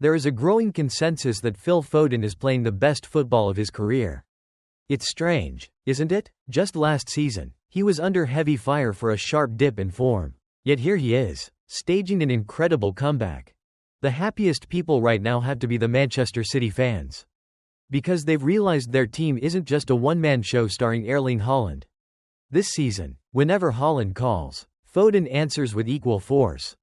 There is a growing consensus that Phil Foden is playing the best football of his career. It's strange, isn't it? Just last season, he was under heavy fire for a sharp dip in form. Yet here he is, staging an incredible comeback. The happiest people right now have to be the Manchester City fans. Because they've realized their team isn't just a one-man show starring Erling Haaland. This season, whenever Haaland calls, Foden answers with equal force.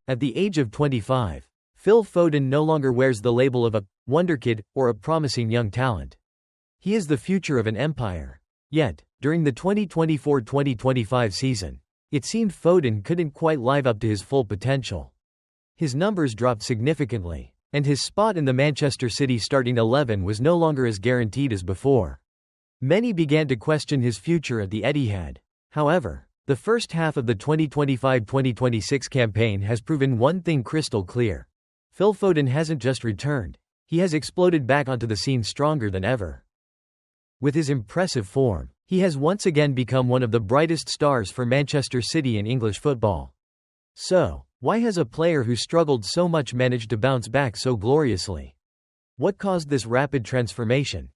At the age of 25, Phil Foden no longer wears the label of a wonderkid or a promising young talent. He is the future of an empire. Yet, during the 2024-2025 season, it seemed Foden couldn't quite live up to his full potential. His numbers dropped significantly, and his spot in the Manchester City starting 11 was no longer as guaranteed as before. Many began to question his future at the Etihad. However, the first half of the 2025-2026 campaign has proven one thing crystal clear. Phil Foden hasn't just returned, he has exploded back onto the scene stronger than ever. With his impressive form, he has once again become one of the brightest stars for Manchester City in English football. So, why has a player who struggled so much managed to bounce back so gloriously? What caused this rapid transformation?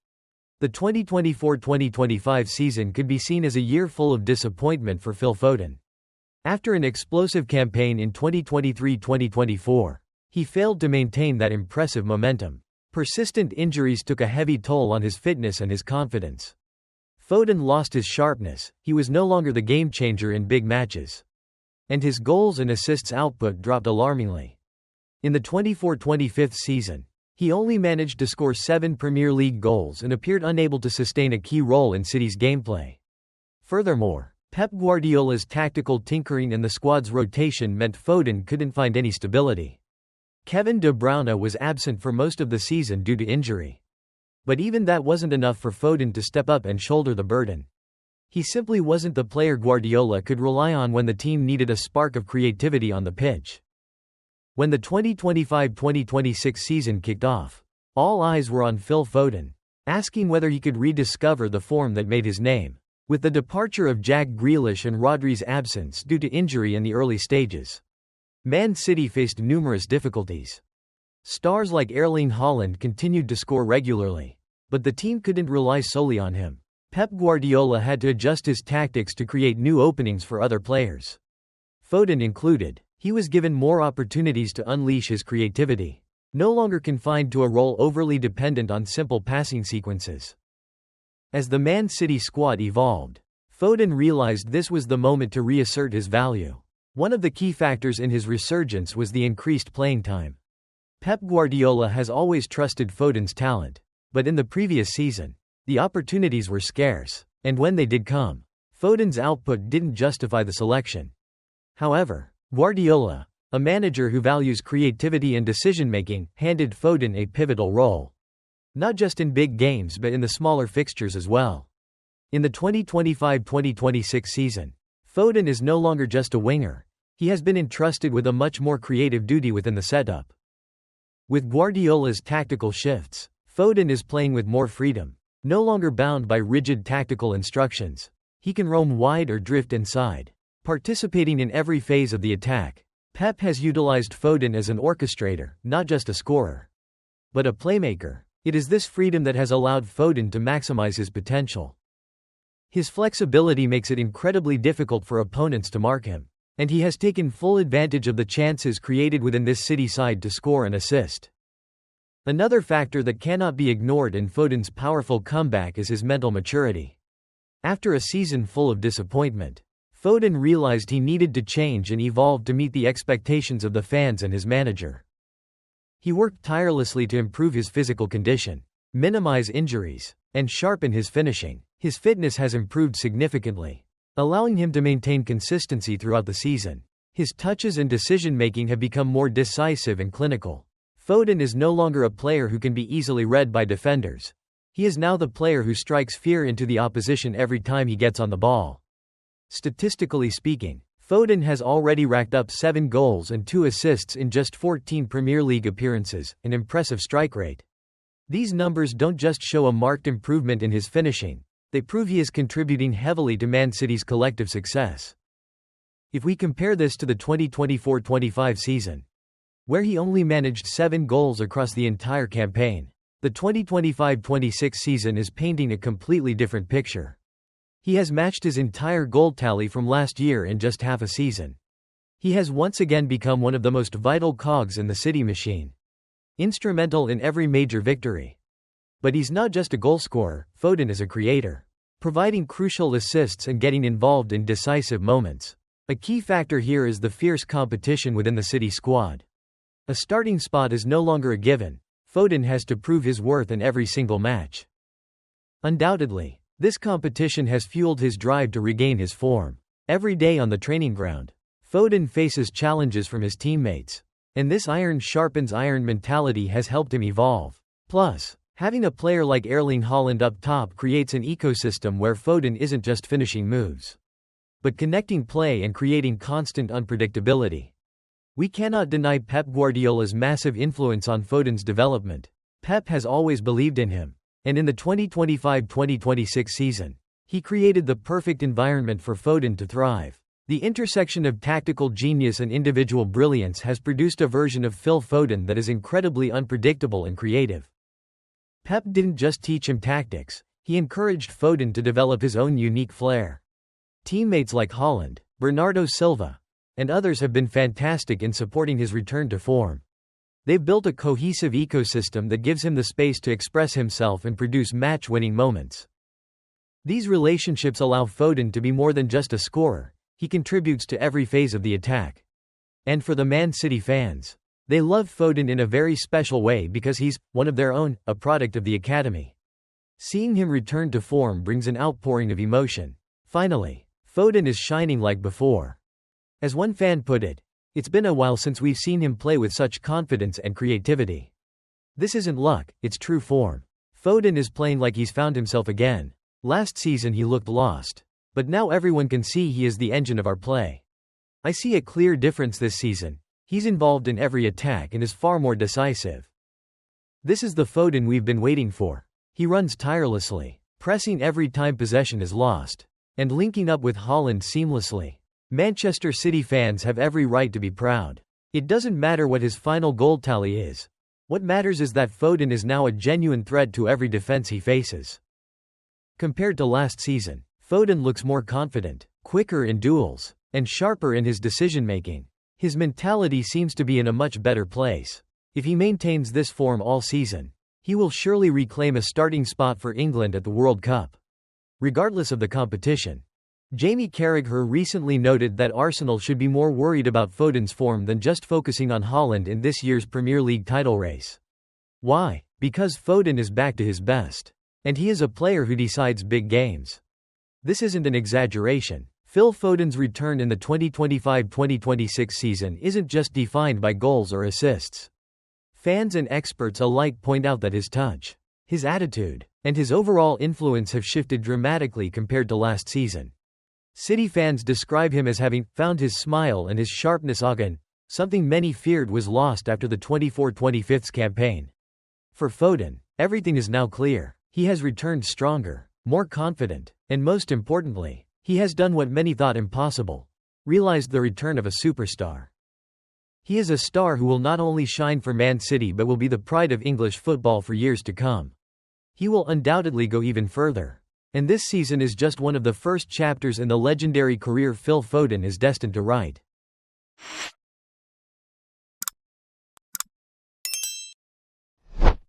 The 2024-2025 season could be seen as a year full of disappointment for Phil Foden. After an explosive campaign in 2023-2024, he failed to maintain that impressive momentum. Persistent injuries took a heavy toll on his fitness and his confidence. Foden lost his sharpness, he was no longer the game-changer in big matches. And his goals and assists output dropped alarmingly. In the 24-25 season, he only managed to score 7 Premier League goals and appeared unable to sustain a key role in City's gameplay. Furthermore, Pep Guardiola's tactical tinkering and the squad's rotation meant Foden couldn't find any stability. Kevin De Bruyne was absent for most of the season due to injury. But even that wasn't enough for Foden to step up and shoulder the burden. He simply wasn't the player Guardiola could rely on when the team needed a spark of creativity on the pitch. When the 2025-2026 season kicked off, all eyes were on Phil Foden, asking whether he could rediscover the form that made his name. With the departure of Jack Grealish and Rodri's absence due to injury in the early stages, Man City faced numerous difficulties. Stars like Erling Haaland continued to score regularly, but the team couldn't rely solely on him. Pep Guardiola had to adjust his tactics to create new openings for other players, Foden included. He was given more opportunities to unleash his creativity, no longer confined to a role overly dependent on simple passing sequences. As the Man City squad evolved, Foden realized this was the moment to reassert his value. One of the key factors in his resurgence was the increased playing time. Pep Guardiola has always trusted Foden's talent, but in the previous season, the opportunities were scarce, and when they did come, Foden's output didn't justify the selection. However, Guardiola, a manager who values creativity and decision-making, handed Foden a pivotal role. Not just in big games but in the smaller fixtures as well. In the 2025-2026 season, Foden is no longer just a winger, he has been entrusted with a much more creative duty within the setup. With Guardiola's tactical shifts, Foden is playing with more freedom, no longer bound by rigid tactical instructions. He can roam wide or drift inside, participating in every phase of the attack. Pep has utilized Foden as an orchestrator, not just a scorer, but a playmaker. It is this freedom that has allowed Foden to maximize his potential. His flexibility makes it incredibly difficult for opponents to mark him, and he has taken full advantage of the chances created within this City side to score and assist. Another factor that cannot be ignored in Foden's powerful comeback is his mental maturity. After a season full of disappointment, Foden realized he needed to change and evolve to meet the expectations of the fans and his manager. He worked tirelessly to improve his physical condition, minimize injuries, and sharpen his finishing. His fitness has improved significantly, allowing him to maintain consistency throughout the season. His touches and decision-making have become more decisive and clinical. Foden is no longer a player who can be easily read by defenders. He is now the player who strikes fear into the opposition every time he gets on the ball. Statistically speaking, Foden has already racked up 7 goals and 2 assists in just 14 Premier League appearances, an impressive strike rate. These numbers don't just show a marked improvement in his finishing, they prove he is contributing heavily to Man City's collective success. If we compare this to the 2024-25 season, where he only managed 7 goals across the entire campaign, the 2025-26 season is painting a completely different picture. He has matched his entire goal tally from last year in just half a season. He has once again become one of the most vital cogs in the City machine, instrumental in every major victory. But he's not just a goalscorer, Foden is a creator, providing crucial assists and getting involved in decisive moments. A key factor here is the fierce competition within the City squad. A starting spot is no longer a given. Foden has to prove his worth in every single match. Undoubtedly, this competition has fueled his drive to regain his form. Every day on the training ground, Foden faces challenges from his teammates, and this iron sharpens iron mentality has helped him evolve. Plus, having a player like Erling Haaland up top creates an ecosystem where Foden isn't just finishing moves, but connecting play and creating constant unpredictability. We cannot deny Pep Guardiola's massive influence on Foden's development. Pep has always believed in him, and in the 2025-2026 season, he created the perfect environment for Foden to thrive. The intersection of tactical genius and individual brilliance has produced a version of Phil Foden that is incredibly unpredictable and creative. Pep didn't just teach him tactics, he encouraged Foden to develop his own unique flair. Teammates like Haaland, Bernardo Silva, and others have been fantastic in supporting his return to form. They've built a cohesive ecosystem that gives him the space to express himself and produce match-winning moments. These relationships allow Foden to be more than just a scorer, he contributes to every phase of the attack. And for the Man City fans, they love Foden in a very special way because he's one of their own, a product of the academy. Seeing him return to form brings an outpouring of emotion. Finally, Foden is shining like before. As one fan put it, it's been a while since we've seen him play with such confidence and creativity. This isn't luck, it's true form. Foden is playing like he's found himself again. Last season he looked lost, but now everyone can see he is the engine of our play. I see a clear difference this season. He's involved in every attack and is far more decisive. This is the Foden we've been waiting for. He runs tirelessly, pressing every time possession is lost, and linking up with Haaland seamlessly. Manchester City fans have every right to be proud. It doesn't matter what his final goal tally is. What matters is that Foden is now a genuine threat to every defense he faces. Compared to last season, Foden looks more confident, quicker in duels, and sharper in his decision-making. His mentality seems to be in a much better place. If he maintains this form all season, he will surely reclaim a starting spot for England at the World Cup, regardless of the competition. Jamie Carragher recently noted that Arsenal should be more worried about Foden's form than just focusing on Haaland in this year's Premier League title race. Why? Because Foden is back to his best. And he is a player who decides big games. This isn't an exaggeration. Phil Foden's return in the 2025-2026 season isn't just defined by goals or assists. Fans and experts alike point out that his touch, his attitude, and his overall influence have shifted dramatically compared to last season. City fans describe him as having found his smile and his sharpness again, something many feared was lost after the 24-25 campaign. For Foden, everything is now clear. He has returned stronger, more confident, and most importantly, he has done what many thought impossible, realized the return of a superstar. He is a star who will not only shine for Man City but will be the pride of English football for years to come. He will undoubtedly go even further. And this season is just one of the first chapters in the legendary career Phil Foden is destined to write.